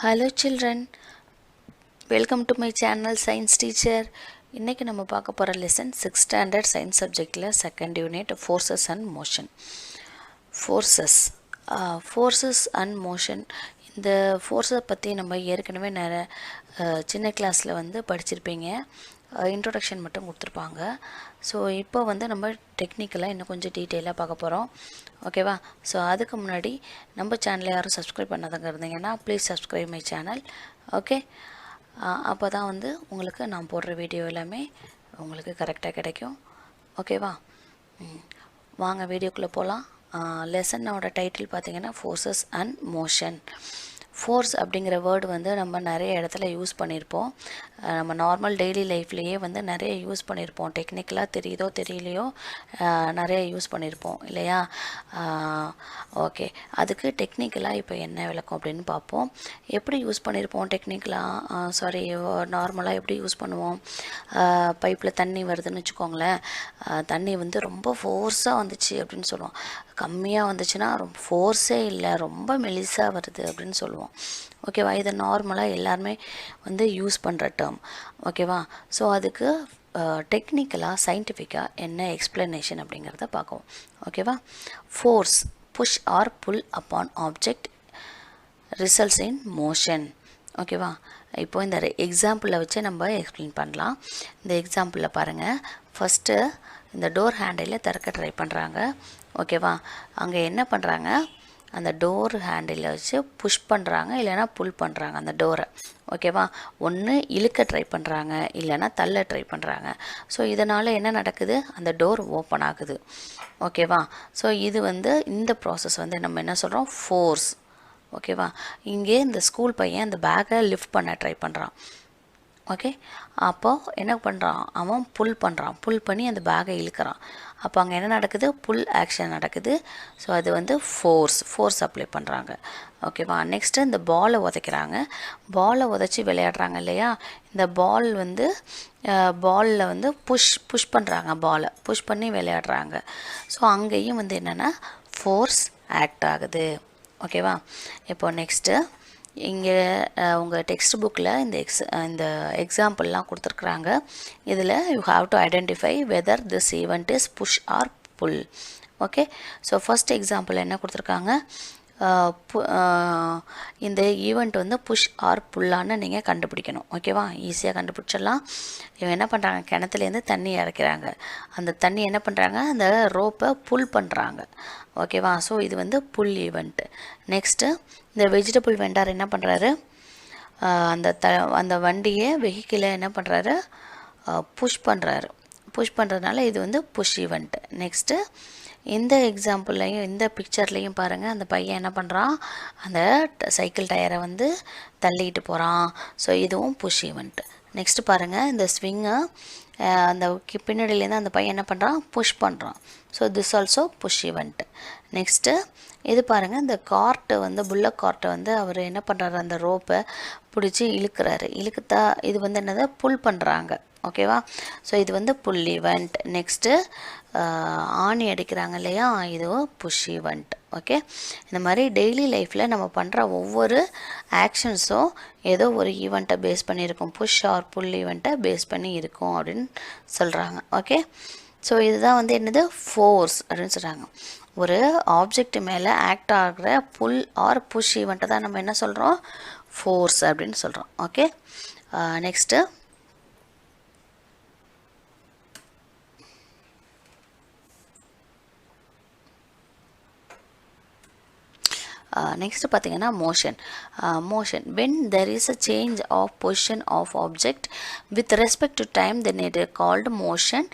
Hello children, welcome to my channel Science Teacher. இன்னைக்கு நம்ம பார்க்க போற lesson 6th standard science subjectல second unit forces and motion. Forces and motion. இந்த forces பத்தி நம்ம ஏற்கனவே நிறைய சின்ன கிளாஸ்ல வந்து படிச்சிருப்பீங்க. இன்ட்ரோடக்ஷன் மட்டும் கொடுத்துருப்பாங்க. ஸோ இப்போ வந்து நம்ம டெக்னிக்கலாக இன்னும் கொஞ்சம் டீட்டெயிலாக பார்க்க போகிறோம். ஓகேவா? ஸோ அதுக்கு முன்னாடி நம்ம சேனலை யாரும் சப்ஸ்கிரைப் பண்ணாதவங்க இருந்தீங்கன்னா please subscribe my channel. Okay, அப்போ தான் வந்து உங்களுக்கு நான் போடுற வீடியோ எல்லாமே உங்களுக்கு கரெக்டாக கிடைக்கும். ஓகேவா? வாங்க வீடியோக்குள்ளே போகலாம். லெசனோட டைட்டில் பார்த்தீங்கன்னா ஃபோர்ஸஸ் அண்ட் மோஷன். ஃபோர்ஸ் அப்படிங்கிற வேர்டு வந்து நம்ம நிறைய இடத்துல யூஸ் பண்ணியிருப்போம். நம்ம நார்மல் டெய்லி லைஃப்லேயே வந்து நிறைய யூஸ் பண்ணியிருப்போம். டெக்னிக்கலாக தெரியுதோ தெரியலையோ நிறைய யூஸ் பண்ணியிருப்போம் இல்லையா? ஓகே, அதுக்கு டெக்னிக்கலாக இப்போ என்ன விளக்கம் அப்படின்னு பார்ப்போம். எப்படி யூஸ் பண்ணியிருப்போம் நார்மலாக எப்படி யூஸ் பண்ணுவோம்? பைப்பில் தண்ணி வருதுன்னு வச்சுக்கோங்களேன். தண்ணி வந்து ரொம்ப ஃபோர்ஸாக வந்துச்சு அப்படின்னு சொல்லுவோம். கம்மியாக வந்துச்சுன்னா ரொம்ப ஃபோர்ஸே இல்லை, ரொம்ப மெலிசாக வருது அப்படின்னு சொல்லுவோம். ஓகேவா? இதை நார்மலாக எல்லாருமே வந்து யூஸ் பண்ணுற டேர்ம். ஓகேவா? ஸோ அதுக்கு டெக்னிக்கலாக சயின்டிஃபிக்காக என்ன எக்ஸ்ப்ளனேஷன் அப்படிங்கிறத பார்க்குவோம். ஓகேவா? Force push or pull upon object results in motion. ஓகேவா? இப்போ இந்த எக்ஸாம்பிளை வச்சு நம்ம எக்ஸ்பிளைன் பண்ணலாம். இந்த எக்ஸாம்பிளில் பாருங்கள். ஃபஸ்ட்டு இந்த டோர் ஹேண்டிலை திறக்க ட்ரை பண்ணுறாங்க. ஓகேவா? அங்கே என்ன பண்ணுறாங்க? அந்த டோர் ஹேண்டில் வச்சு புஷ் பண்ணுறாங்க, இல்லைனா புல் பண்ணுறாங்க அந்த டோரை. ஓகேவா? ஒன்று இழுக்க ட்ரை பண்ணுறாங்க, இல்லைனா தள்ள ட்ரை பண்ணுறாங்க. ஸோ இதனால் என்ன நடக்குது? அந்த டோர் ஓப்பன் ஆகுது. ஓகேவா? ஸோ இது வந்து இந்த ப்ராசஸ் வந்து நம்ம என்ன சொல்கிறோம்? ஃபோர்ஸ். ஓகேவா? இங்கே இந்த ஸ்கூல் பையன் அந்த பேக்கை லிஃப்ட் பண்ண ட்ரை பண்ணுறான். ஓகே, அப்போது என்ன பண்ணுறான்? அவன் புல் பண்ணுறான். புல் பண்ணி அந்த பேக்கை இழுக்கிறான். அப்போ அங்கே என்ன நடக்குது? புல் ஆக்ஷன் நடக்குது. ஸோ அது வந்து ஃபோர்ஸ் அப்ளை பண்ணுறாங்க. ஓகேவா? நெக்ஸ்ட்டு இந்த பாலை உதைக்கிறாங்க. பாலை உதைச்சி விளையாடுறாங்க இல்லையா? இந்த பாலில் வந்து புஷ் பண்ணுறாங்க. பாலை புஷ் பண்ணி விளையாடுறாங்க. ஸோ அங்கேயும் வந்து என்னென்னா ஃபோர்ஸ் ஆக்ட் ஆகுது. ஓகேவா? இப்போ நெக்ஸ்ட்டு இங்கே உங்கள் டெக்ஸ்ட் புக்கில் இந்த எக்ஸாம்பிள்லாம் கொடுத்துருக்குறாங்க. இதில் you have to identify whether this event is push or pull. Okay, so first example என்ன கொடுத்துருக்காங்க? இந்த ஈவெண்ட் வந்து புஷ் ஆர் புல்லான்னு நீங்கள் கண்டுபிடிக்கணும். ஓகேவா? ஈஸியாக கண்டுபிடிச்சிடலாம். இவங்க என்ன பண்ணுறாங்க? கிணத்துலேருந்து தண்ணி இறக்கிறாங்க. அந்த தண்ணி என்ன பண்ணுறாங்க? அந்த ரோப்பை புல் பண்ணுறாங்க. ஓகேவா? ஸோ இது வந்து புல் ஈவெண்ட்டு. நெக்ஸ்ட்டு இந்த வெஜிடபிள் வெண்டார் என்ன பண்ணுறாரு? அந்த வண்டியை வெஹிக்கிளை என்ன பண்ணுறாரு? புஷ் பண்ணுறதுனால இது வந்து புஷ் ஈவெண்ட்டு. நெக்ஸ்ட்டு இந்த எக்ஸாம்பிள்லையும் இந்த பிக்சர்லையும் பாருங்கள். அந்த பையன் என்ன பண்ணுறான்? அந்த சைக்கிள் டயரை வந்து தள்ளிட்டு போகிறான். ஸோ இதுவும் புஷ் ஈவெண்ட்டு. நெக்ஸ்ட்டு பாருங்கள், இந்த ஸ்விங்கை அந்த பின்னாடியிலேருந்து அந்த பையன் என்ன பண்ணுறான்? புஷ் பண்ணுறான். So this also push event. Next இது பாருங்கள், இந்த புல்லக் கார்ட்டை வந்து அவர் என்ன பண்ணுறாரு? அந்த ரோப்பை பிடிச்சி இழுக்கிறாரு. இது வந்து என்னது? புல் பண்ணுறாங்க. ஓகேவா? ஸோ இது வந்து புல் ஈவெண்ட். நெக்ஸ்ட்டு ஆணி அடிக்கிறாங்க இல்லையா? இதுவும் புஷ் ஈவெண்ட். ஓகே, இந்த மாதிரி டெய்லி லைஃப்பில் நம்ம பண்ணுற ஒவ்வொரு ஆக்ஷன்ஸும் ஏதோ ஒரு ஈவெண்ட்டை பேஸ் பண்ணியிருக்கும். புஷ் ஆர் புல் ஈவெண்ட்டை பேஸ் பண்ணி இருக்கும் அப்படின்னு சொல்கிறாங்க. ஓகே, ஸோ இதுதான் வந்து என்னது? ஃபோர்ஸ் அப்படின்னு சொல்கிறாங்க. ஒரு ஆப்ஜெக்ட் மேலே ஆக்ட் ஆகிற புல் ஆர் புஷ் ஈவெண்ட்டை தான் நம்ம என்ன சொல்கிறோம்? ஃபோர்ஸ் அப்படின்னு சொல்கிறோம். ஓகே, நெக்ஸ்ட்டு நெக்ஸ்ட் பார்த்தீங்கன்னா motion when there is a change of position of object with respect to time then it called motion.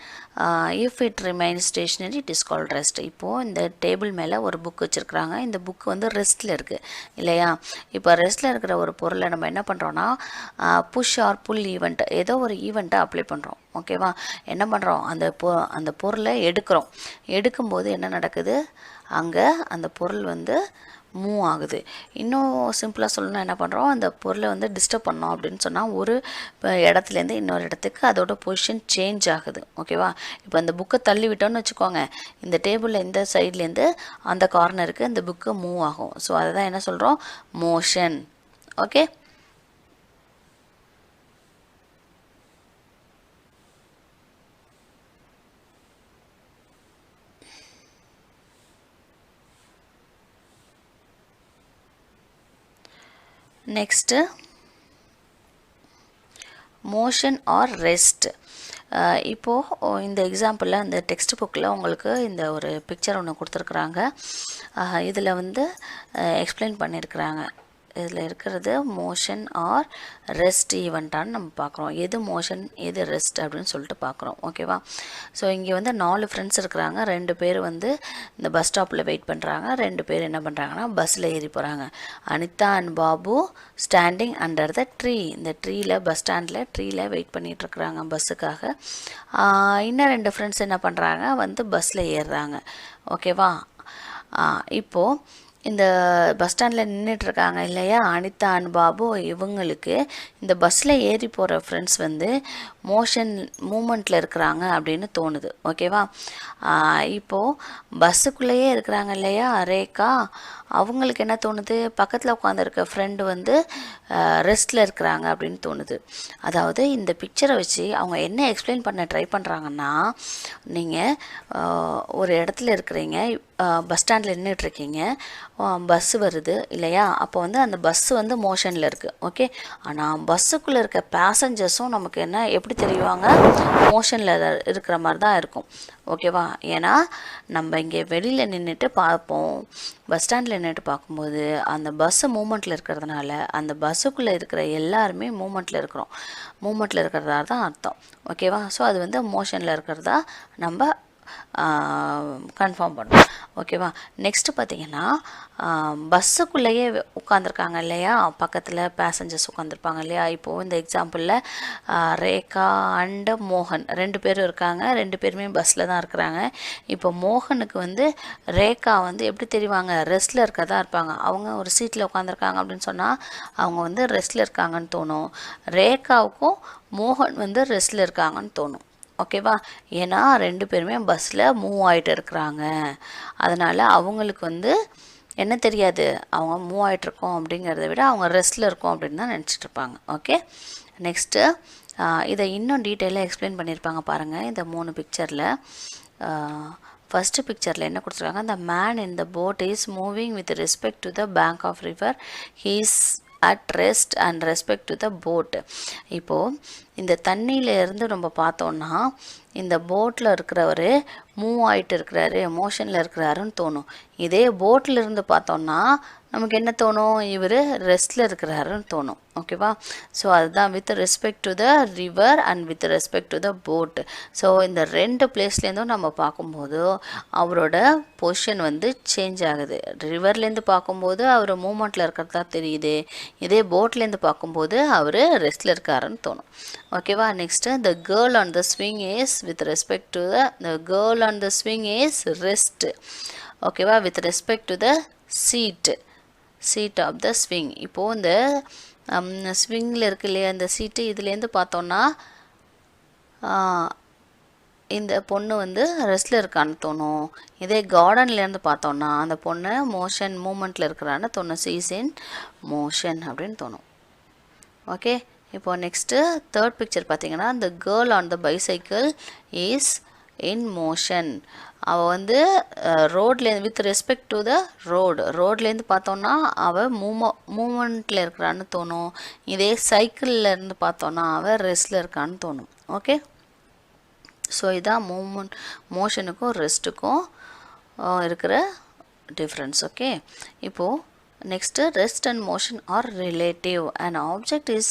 If it remain stationary it is called rest. இப்போது இந்த டேபிள் மேலே ஒரு book வச்சுருக்குறாங்க. இந்த book வந்து ரெஸ்ட்டில் இருக்குது இல்லையா? இப்போ ரெஸ்ட்டில் இருக்கிற ஒரு பொருளை நம்ம என்ன பண்ணுறோன்னா புஷ் ஆர் புல் ஈவெண்ட், ஏதோ ஒரு ஈவெண்ட்டை அப்ளை பண்ணுறோம். ஓகேவா? என்ன பண்ணுறோம்? அந்த பொருளை எடுக்கும்போது என்ன நடக்குது? அங்கே அந்த பொருள் வந்து மூவ் ஆகுது. இன்னும் சிம்பிளாக சொல்லணும்னா என்ன பண்ணுறோம்? அந்த பொருளை வந்து டிஸ்டர்ப் பண்ணோம் அப்படின்னு சொன்னால் ஒரு இடத்துலேருந்து இன்னொரு இடத்துக்கு அதோட பொசிஷன் சேஞ்ச் ஆகுது. ஓகேவா? இப்போ அந்த புக்கை தள்ளி விட்டோன்னு வச்சுக்கோங்க, இந்த டேபிளில் இந்த சைட்லேருந்து அந்த கார்னருக்கு இந்த புக்கு மூவ் ஆகும். ஸோ அதை தான் என்ன சொல்கிறோம்? Motion. Okay, next motion R rest. இப்போது இந்த எக்ஸாம்பிளில் இந்த டெக்ஸ்ட் புக்கில் உங்களுக்கு இந்த ஒரு பிக்சர் ஒன்று கொடுத்துருக்குறாங்க. இதில் வந்து எக்ஸ்பிளைன் பண்ணியிருக்கிறாங்க. இதில் இருக்கிறது மோஷன் ஆர் ரெஸ்ட் ஈவெண்ட்டான்னு நம்ம பார்க்குறோம். எது மோஷன் எது ரெஸ்ட் அப்படின்னு சொல்லிட்டு பார்க்குறோம். ஓகேவா? ஸோ இங்கே வந்து 4 ஃப்ரெண்ட்ஸ் இருக்கிறாங்க. 2 பேர் வந்து இந்த பஸ் ஸ்டாப்பில் வெயிட் பண்ணுறாங்க. 2 பேர் என்ன பண்ணுறாங்கன்னா பஸ்ஸில் ஏறி போகிறாங்க. Anitha and Babu standing under the tree. இந்த ட்ரீயில் பஸ் ஸ்டாண்டில் ட்ரீயில் வெயிட் பண்ணிகிட்ருக்குறாங்க பஸ்ஸுக்காக. இன்னும் 2 ஃப்ரெண்ட்ஸ் என்ன பண்ணுறாங்க வந்து பஸ்ஸில் ஏறுறாங்க. ஓகேவா? இப்போது இந்த பஸ் ஸ்டாண்டில் நின்றுட்டுருக்காங்க இல்லையா அனிதா அண்ட் பாபு, இவங்களுக்கு இந்த பஸ்ஸில் ஏறி போகிற ஃப்ரெண்ட்ஸ் வந்து மோஷன் மூமெண்ட்டில் இருக்கிறாங்க அப்படின்னு தோணுது. ஓகேவா? இப்போது பஸ்ஸுக்குள்ளேயே இருக்கிறாங்க இல்லையா ரேகா, அவங்களுக்கு என்ன தோணுது, பக்கத்தில் உட்காந்துருக்க ஃப்ரெண்டு வந்து ரெஸ்ட்டில் இருக்கிறாங்க அப்படின்னு தோணுது. அதாவது இந்த பிக்சரை வச்சு அவங்க என்ன எக்ஸ்பிளைன் பண்ண ட்ரை பண்ணுறாங்கன்னா, நீங்கள் ஒரு இடத்துல இருக்கிறீங்க, பஸ் ஸ்டாண்டில் நின்றுட்டுருக்கீங்க, பஸ்ஸு வருது இல்லையா, அப்போ வந்து அந்த பஸ்ஸு வந்து மோஷனில் இருக்குது. ஓகே, ஆனால் பஸ்ஸுக்குள்ளே இருக்க பேசஞ்சர்ஸும் நமக்கு என்ன எப்படி தெரியுவாங்க, மோஷனில் இருக்கிற மாதிரி தான் இருக்கும். ஓகேவா? ஏன்னா நம்ம இங்கே வெளியில் நின்றுட்டு பார்ப்போம், பஸ் ஸ்டாண்டில் நின்றுட்டு பார்க்கும்போது அந்த பஸ்ஸு மூமெண்ட்டில் இருக்கிறதுனால அந்த பஸ்ஸுக்குள்ளே இருக்கிற எல்லாருமே மூமெண்ட்டில் இருக்கிறோம், மூமெண்ட்டில் இருக்கிறதா தான் அர்த்தம். ஓகேவா? ஸோ அது வந்து மோஷனில் இருக்கிறதா நம்ம கன்ஃபார்ம் பண்ணுவோம். ஓகேவா? நெக்ஸ்ட்டு பார்த்தீங்கன்னா பஸ்ஸுக்குள்ளேயே உட்காந்துருக்காங்க இல்லையா, பக்கத்தில் பேசஞ்சர்ஸ் உட்காந்துருப்பாங்க இல்லையா. இப்போது இந்த எக்ஸாம்பிளில் ரேகா அண்டு மோகன் 2 பேரும் இருக்காங்க. 2 பேருமே பஸ்ஸில் தான் இருக்கிறாங்க. இப்போ மோகனுக்கு வந்து ரேகா வந்து எப்படி தெரிவாங்க, ரெஸ்ட்டில் இருக்கிறதா இருப்பாங்க. அவங்க ஒரு சீட்டில் உட்காந்துருக்காங்க அப்படின்னு சொன்னால் அவங்க வந்து ரெஸ்ட்டில் இருக்காங்கன்னு தோணும். ரேகாவுக்கும் மோகன் வந்து ரெஸ்ட்டில் இருக்காங்கன்னு தோணும். ஓகேவா? ஏன்னா 2 பேருமே பஸ்ஸில் மூவ் ஆகிட்டு இருக்கிறாங்க. அதனால் அவங்களுக்கு வந்து என்ன தெரியாது, அவங்க மூவ் ஆகிட்ருக்கோம் அப்படிங்கிறத விட அவங்க ரெஸ்ட்டில் இருக்கோம் அப்படின்னு தான் நினச்சிட்ருப்பாங்க. ஓகே, நெக்ஸ்ட்டு இதை இன்னும் டீட்டெயிலாக எக்ஸ்பிளைன் பண்ணியிருப்பாங்க பாருங்கள் இந்த 3 பிக்சரில். ஃபஸ்ட்டு பிக்சரில் என்ன கொடுத்துருக்காங்க, the man in the boat is moving with respect to the bank of river. He is at rest and respect to the boat. இப்போது இந்த தண்ணியிலேருந்து நம்ம பார்த்தோன்னா இந்த போட்டில் இருக்கிறவர் மூவ் ஆகிட்டு இருக்கிறாரு, மோஷனில் இருக்கிறாருன்னு தோணும். இதே போட்டில் இருந்து பார்த்தோன்னா நமக்கு என்ன தோணும், இவர் ரெஸ்ட்டில் இருக்கிறாருன்னு தோணும். ஓகேவா? ஸோ அதுதான் with respect to the river and with respect to the boat. So இந்த 2 பிளேஸ்லேருந்தும் நம்ம பார்க்கும்போது அவரோட பொசிஷன் வந்து சேஞ்ச் ஆகுது. ரிவர்லேருந்து பார்க்கும்போது அவர் மூமெண்ட்டில் இருக்கிறதா தெரியுது, இதே போட்லேருந்து பார்க்கும்போது அவர் ரெஸ்ட்டில் இருக்காருன்னு தோணும். ஓகேவா? Next the girl on the swing is with respect to the girl on the swing is rest. ஓகேவா? with respect to the seat of the swing. இப்போது இந்த ஸ்விங்கில் இருக்கு இல்லையா இந்த சீட்டு, இதுலேருந்து பார்த்தோன்னா இந்த பொண்ணு வந்து ரெஸ்ட்டில் இருக்கான்னு தோணும். இதே கார்டன்லேருந்து பார்த்தோன்னா அந்த பொண்ணு மோஷன் மூமெண்ட்டில் இருக்கிறான்னு தோணும், சீஸ் இன் மோஷன் அப்படின்னு தோணும். ஓகே, இப்போ நெக்ஸ்ட்டு தேர்ட் பிக்சர் பார்த்தீங்கன்னா the girl on the bicycle is in motion. அவள் வந்து ரோட்லேருந்து வித் ரெஸ்பெக்ட் டு த ரோட்லேருந்து பார்த்தோன்னா அவள் மூமெண்ட்டில் இருக்கிறான்னு தோணும். இதே சைக்கிளில் இருந்து பார்த்தோன்னா அவள் ரெஸ்ட்டில் இருக்கான்னு தோணும். ஓகே, ஸோ இதான் மோஷனுக்கும் ரெஸ்ட்டுக்கும் இருக்கிற டிஃப்ரென்ஸ். ஓகே, இப்போது next rest and motion are relative. An object is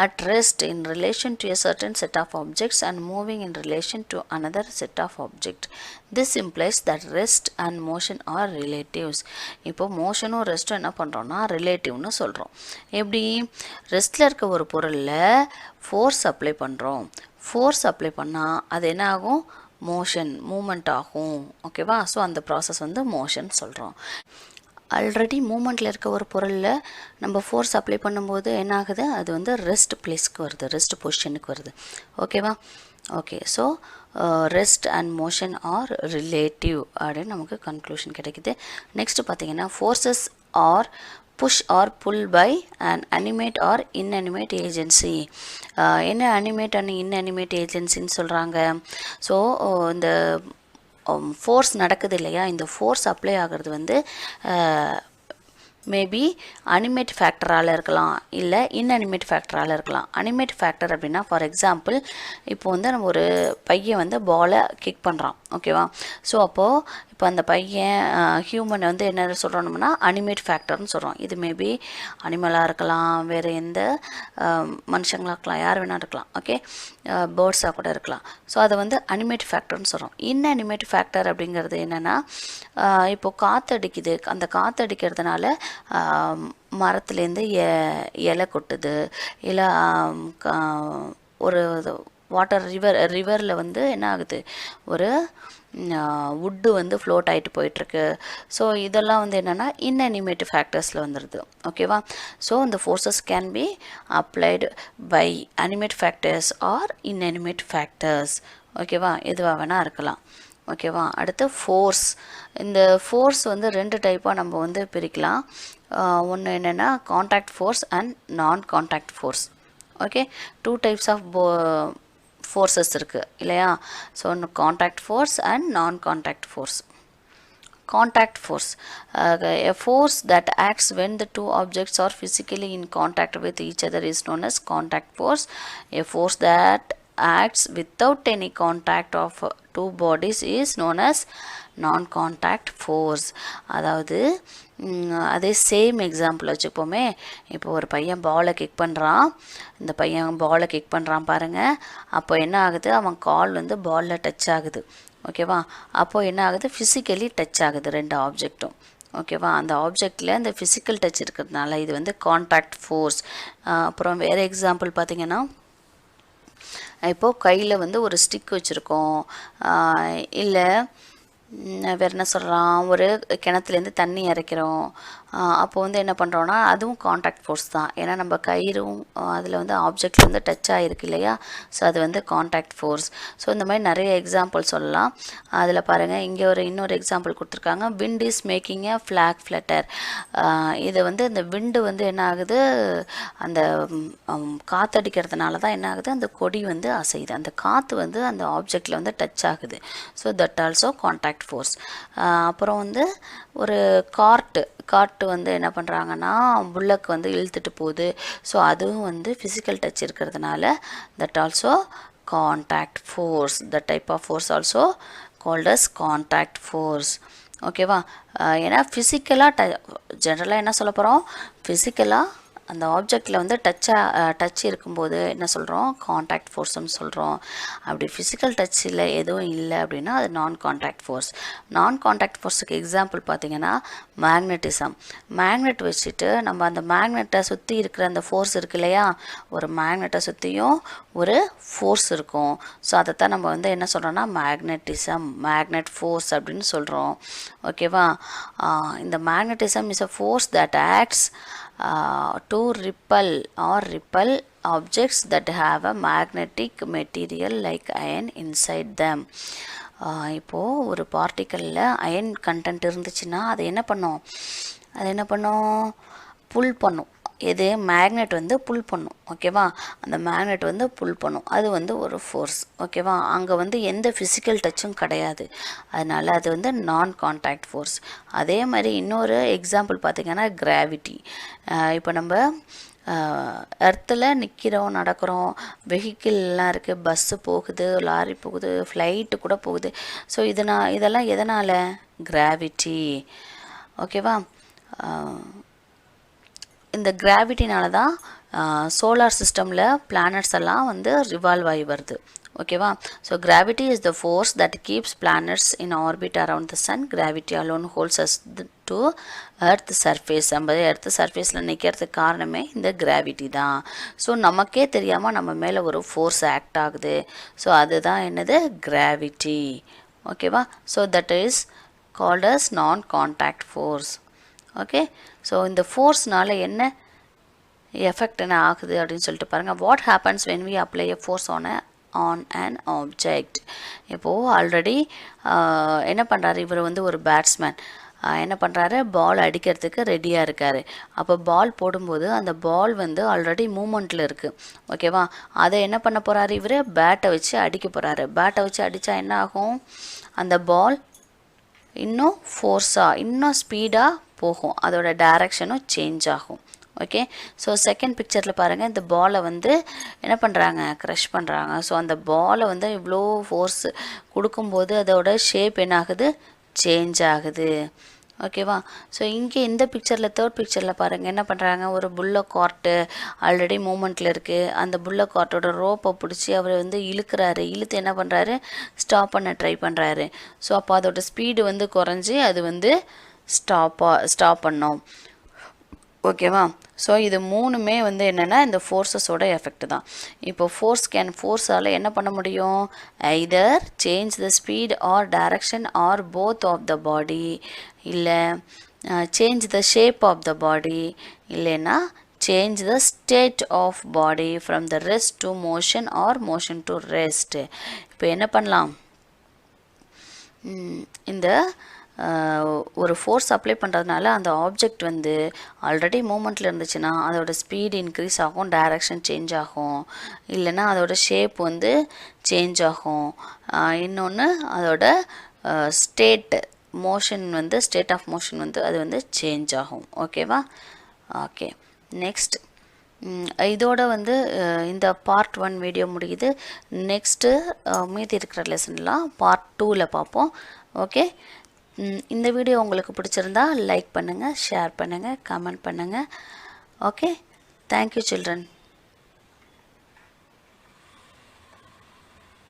at rest in relation to a certain set of objects and moving in relation to another set of objects. This implies that rest and motion are relatives. இப்போ மோஷனும் ரெஸ்ட்டும் என்ன பண்ணுறோன்னா ரிலேட்டிவ்னு சொல்கிறோம். எப்படி, ரெஸ்ட்டில் இருக்க ஒரு பொருளில் force apply பண்ணுறோம். Force apply பண்ணால் அது என்ன ஆகும், மோஷன் மூமெண்ட் ஆகும். ஓகேவா? ஸோ அந்த ப்ராசஸ் வந்து மோஷன் சொல்கிறோம். ஆல்ரெடி மூமெண்ட்டில் இருக்க ஒரு பொருளில் நம்ம ஃபோர்ஸ் அப்ளை பண்ணும்போது என்ன ஆகுது, அது வந்து ரெஸ்ட் பிளேஸ்க்கு வருது, ரெஸ்ட் பொசிஷனுக்கு வருது. ஓகேவா? Okay, so rest and motion are relative அப்படின்னு நமக்கு கன்க்ளூஷன் கிடைக்குது. நெக்ஸ்ட்டு பார்த்தீங்கன்னா forces are push or pull by and animate or inanimate agency. என்ன அனிமேட் அண்ட் இன்அனிமேட் ஏஜென்சின்னு சொல்கிறாங்க. ஸோ இந்த ஃபோர்ஸ் நடக்குது இல்லையா, இந்த ஃபோர்ஸ் அப்ளை ஆகிறது வந்து மேபி அனிமேட் ஃபேக்டரால் இருக்கலாம், இல்லை இன்அனிமேட் ஃபேக்டரால் இருக்கலாம். அனிமேட் ஃபேக்டர் அப்படின்னா ஃபார் எக்ஸாம்பிள் இப்போ வந்து நம்ம ஒரு பையன் வந்து பாலை கிக் பண்ணுறான், ஓகேவா. ஸோ அப்போது இப்போ அந்த பையன் ஹியூமன் வந்து என்ன சொல்கிறோம்னா அனிமேட் ஃபேக்டர்னு சொல்கிறோம். இது மேபி அனிமலாக இருக்கலாம், வேறு எந்த மனுஷங்களாக இருக்கலாம், யார் வேணால் இருக்கலாம், ஓகே, பேர்ட்ஸாக கூட இருக்கலாம். ஸோ அதை வந்து அனிமேட் ஃபேக்டர்னு சொல்கிறோம். இன்அனிமேட் ஃபேக்டர் அப்படிங்கிறது என்னென்னா இப்போது காற்றடிக்குது, அந்த காற்றடிக்கிறதுனால மரத்துலேருந்து இலை கொட்டுது, இல்லை ஒரு வாட்டர் ரிவரில் வந்து என்ன ஆகுது, ஒரு வுட்டு வந்து ஃப்ளோட் ஆகிட்டு போயிட்டுருக்கு. ஸோ இதெல்லாம் வந்து என்னென்னா இன்அனிமேட் ஃபேக்டர்ஸில் வந்துடுது, ஓகேவா. ஸோ இந்த forces can be applied by animate factors or inanimate factors, ஓகேவா. எதுவாக வேணால் இருக்கலாம், ஓகேவா. அடுத்து ஃபோர்ஸ். இந்த ஃபோர்ஸ் வந்து 2 டைப்பாக நம்ம வந்து பிரிக்கலாம். ஒன்று என்னென்னா contact force and non contact force, okay. 2 types of forces இருக்குது இல்லையா. ஸோ ஒன்று contact force and non contact force. Contact force, a force that acts when the two objects are physically in contact with each other is known as contact force. A force that acts without any contact of two bodies is known as non-contact force. அதாவது அதே same example வச்சுப்போமே. இப்போ ஒரு பையன் பாலை kick பண்ணுறான், இந்த பையன் பாலை கிக் பண்ணுறான் பாருங்கள். அப்போ என்ன ஆகுது, அவன் கால் வந்து பாலில் டச் ஆகுது, ஓகேவா. அப்போது என்ன ஆகுது, ஃபிசிக்கலி டச் ஆகுது 2 ஆப்ஜெக்ட்டும், ஓகேவா. அந்த ஆப்ஜெக்டில் அந்த ஃபிசிக்கல் டச் இருக்கிறதுனால இது வந்து காண்டாக்ட் ஃபோர்ஸ். அப்புறம் வேறு எக்ஸாம்பிள் பார்த்திங்கன்னா, இப்போது கையில் வந்து ஒரு ஸ்டிக் வச்சுருக்கோம், இல்லை வேறு என்ன சொல்கிறான், ஒரு கிணத்துலேருந்து தண்ணி இறைக்கிறோம். அப்போ வந்து என்ன பண்ணுறோன்னா அதுவும் காண்டாக்ட் ஃபோர்ஸ் தான். ஏன்னா நம்ம கயிறும் அதில் வந்து ஆப்ஜெக்டில் வந்து டச் ஆகிருக்கு இல்லையா. ஸோ அது வந்து காண்டாக்ட் ஃபோர்ஸ். ஸோ இந்த மாதிரி நிறைய எக்ஸாம்பிள் சொல்லலாம். அதில் பாருங்கள், இங்கே இன்னொரு எக்ஸாம்பிள் கொடுத்துருக்காங்க. Wind is making a flag flutter. இது வந்து இந்த விண்டு வந்து என்ன ஆகுது, அந்த காற்றடிக்கிறதுனால தான் என்ன ஆகுது, அந்த கொடி வந்து அசையுது, அந்த காற்று வந்து அந்த ஆப்ஜெக்டில் வந்து டச் ஆகுது. So that also contact force. அப்புறம் வந்து ஒரு கார்ட்டு வந்து என்ன பண்ணுறாங்கன்னா புல்லக்கு வந்து இழுத்துட்டு போகுது. ஸோ அதுவும் வந்து ஃபிசிக்கல் டச் இருக்கிறதுனால that also contact force. The type of force also called as contact force, ஓகேவா. ஏன்னா ஃபிசிக்கலாக ஜென்ரலாக என்ன சொல்ல போகிறோம், ஃபிசிக்கலாக அந்த ஆப்ஜெக்டில் வந்து டச் இருக்கும்போது என்ன சொல்கிறோம், காண்டாக்ட் ஃபோர்ஸ்னு சொல்கிறோம். அப்படி ஃபிசிக்கல் டச்சில் எதுவும் இல்லை அப்படின்னா அது நான் காண்டாக்ட் ஃபோர்ஸ். நான் காண்டாக்ட் ஃபோர்ஸுக்கு எக்ஸாம்பிள் பார்த்திங்கன்னா மேக்னட்டிசம். மேக்னெட் வச்சுட்டு நம்ம அந்த மேக்னெட்டை சுற்றி இருக்கிற அந்த ஃபோர்ஸ் இருக்கு இல்லையா, ஒரு மேக்னெட்டை சுற்றியும் ஒரு ஃபோர்ஸ் இருக்கும். ஸோ அதைத்தான் நம்ம வந்து என்ன சொல்கிறோன்னா மேக்னட்டிசம், மேக்னெட் ஃபோர்ஸ் அப்படின்னு சொல்கிறோம், ஓகேவா. இந்த magnetism is a force that acts to repel objects that have a magnetic material like iron inside them. இப்போது ஒரு பார்ட்டிக்கலில் அயன் கண்டென்ட் இருந்துச்சுன்னா அது என்ன பண்ணும், புல் பண்ணும். எது, மேக்னெட் வந்து புல் பண்ணும், ஓகேவா. அந்த மேக்னெட் வந்து புல் பண்ணும், அது வந்து ஒரு ஃபோர்ஸ், ஓகேவா. அங்கே வந்து எந்த ஃபிசிக்கல் டச்சும் கிடையாது, அதனால் அது வந்து நான் காண்டாக்ட் ஃபோர்ஸ். அதே மாதிரி இன்னொரு எக்ஸாம்பிள் பார்த்திங்கன்னா கிராவிட்டி. இப்போ நம்ம எர்த்தில் நிற்கிறோம், நடக்கிறோம், வெஹிக்கிள்லாம் இருக்குது, பஸ்ஸு போகுது, லாரி போகுது, ஃப்ளைட்டு கூட போகுது. ஸோ இதெல்லாம் எதனால், கிராவிட்டி, ஓகேவா. இந்த கிராவிட்டினால தான் சோலார் சிஸ்டமில் பிளானட்ஸ் எல்லாம் வந்து ரிவால்வ் ஆகி வருது, ஓகேவா. So gravity is the force that keeps planets in orbit around the sun. Gravity alone holds us to earth surface. நம்ம எர்த் சர்ஃபேஸில் நிற்கிறதுக்கு காரணமே இந்த கிராவிட்டி தான். ஸோ நமக்கே தெரியாமல் நம்ம மேலே ஒரு ஃபோர்ஸ் ஆக்ட் ஆகுது. ஸோ அதுதான் என்னது, கிராவிட்டி, ஓகேவா. So that is called as non contact force, okay. So இந்த ஃபோர்ஸ்னால் என்ன எஃபெக்ட் என்ன ஆகுது அப்படின்னு சொல்லிட்டு பாருங்கள். What happens when we apply a force on an object. இப்போது ஆல்ரெடி என்ன பண்ணுறாரு, இவர் வந்து ஒரு பேட்ஸ்மேன், என்ன பண்ணுறாரு, பால் அடிக்கிறதுக்கு ரெடியாக இருக்கார். அப்போ பால் போடும்போது அந்த பால் வந்து ஆல்ரெடி மூமெண்ட்டில் இருக்குது, ஓகேவா. அதை என்ன பண்ண போகிறாரு, இவர் பேட்டை வச்சு அடிக்க போகிறாரு. பேட்டை வச்சு அடித்தா என்ன ஆகும், அந்த பால் இன்னும் ஃபோர்ஸாக இன்னும் ஸ்பீடாக போகும், அதோட டைரக்ஷனும் சேஞ்ச் ஆகும். ஓகே, ஸோ செகண்ட் பிக்சரில் பாருங்கள், இந்த பாலை வந்து என்ன பண்ணுறாங்க, க்ரஷ் பண்ணுறாங்க. ஸோ அந்த பாலை வந்து இவ்வளோ ஃபோர்ஸ் கொடுக்கும்போது அதோட ஷேப் என்ன ஆகுது, சேஞ்ச் ஆகுது. ஓகேவா? ஸோ இங்கே இந்த பிக்சரில் தேர்ட் பிக்சரில் பாருங்கள் என்ன பண்ணுறாங்க, ஒரு புல்ல கார்ட்டு ஆல்ரெடி மூமெண்ட்டில் இருக்குது. அந்த புல்ல கார்ட்டோட ரோப்பை பிடிச்சி அவர் வந்து இழுக்கிறாரு. இழுத்து என்ன பண்ணுறாரு, ஸ்டாப் பண்ண ட்ரை பண்ணுறாரு. ஸோ அப்போ அதோட ஸ்பீடு வந்து குறைஞ்சி அது வந்து ஸ்டாப் பண்ணோம். ஓகேவா? ஸோ இது மூணுமே வந்து என்னென்னா இந்த ஃபோர்ஸஸோட எஃபெக்ட் தான். இப்போ ஃபோர்ஸால் என்ன பண்ண முடியும், either change the speed or direction or both of the body, இல்லை change the shape of the body, இல்லைன்னா change the state of body from the rest to motion or motion to rest. இப்போ என்ன பண்ணலாம், இந்த ஒரு force apply பண்ணுறதுனால அந்த object வந்து ஆல்ரெடி மூமெண்ட்டில் இருந்துச்சுன்னா அதோட ஸ்பீடு இன்க்ரீஸ் ஆகும், டைரக்ஷன் சேஞ்ச் ஆகும், இல்லைன்னா அதோட ஷேப் வந்து சேஞ்ச் ஆகும். இன்னொன்று அதோட ஸ்டேட் ஆஃப் மோஷன் வந்து அது வந்து சேஞ்ச் ஆகும். ஓகேவா? ஓகே, நெக்ஸ்ட் இதோட வந்து இந்த பார்ட் 1 வீடியோ முடியுது. நெக்ஸ்ட்டு மீதி இருக்கிற லெசன்லாம் பார்ட் 2ல் பார்ப்போம். ஓகே, இந்த வீடியோ உங்களுக்கு பிடிச்சிருந்தா லைக் பண்ணுங்கள், ஷேர் பண்ணுங்கள், கமெண்ட் பண்ணுங்கள். Okay, thank you children.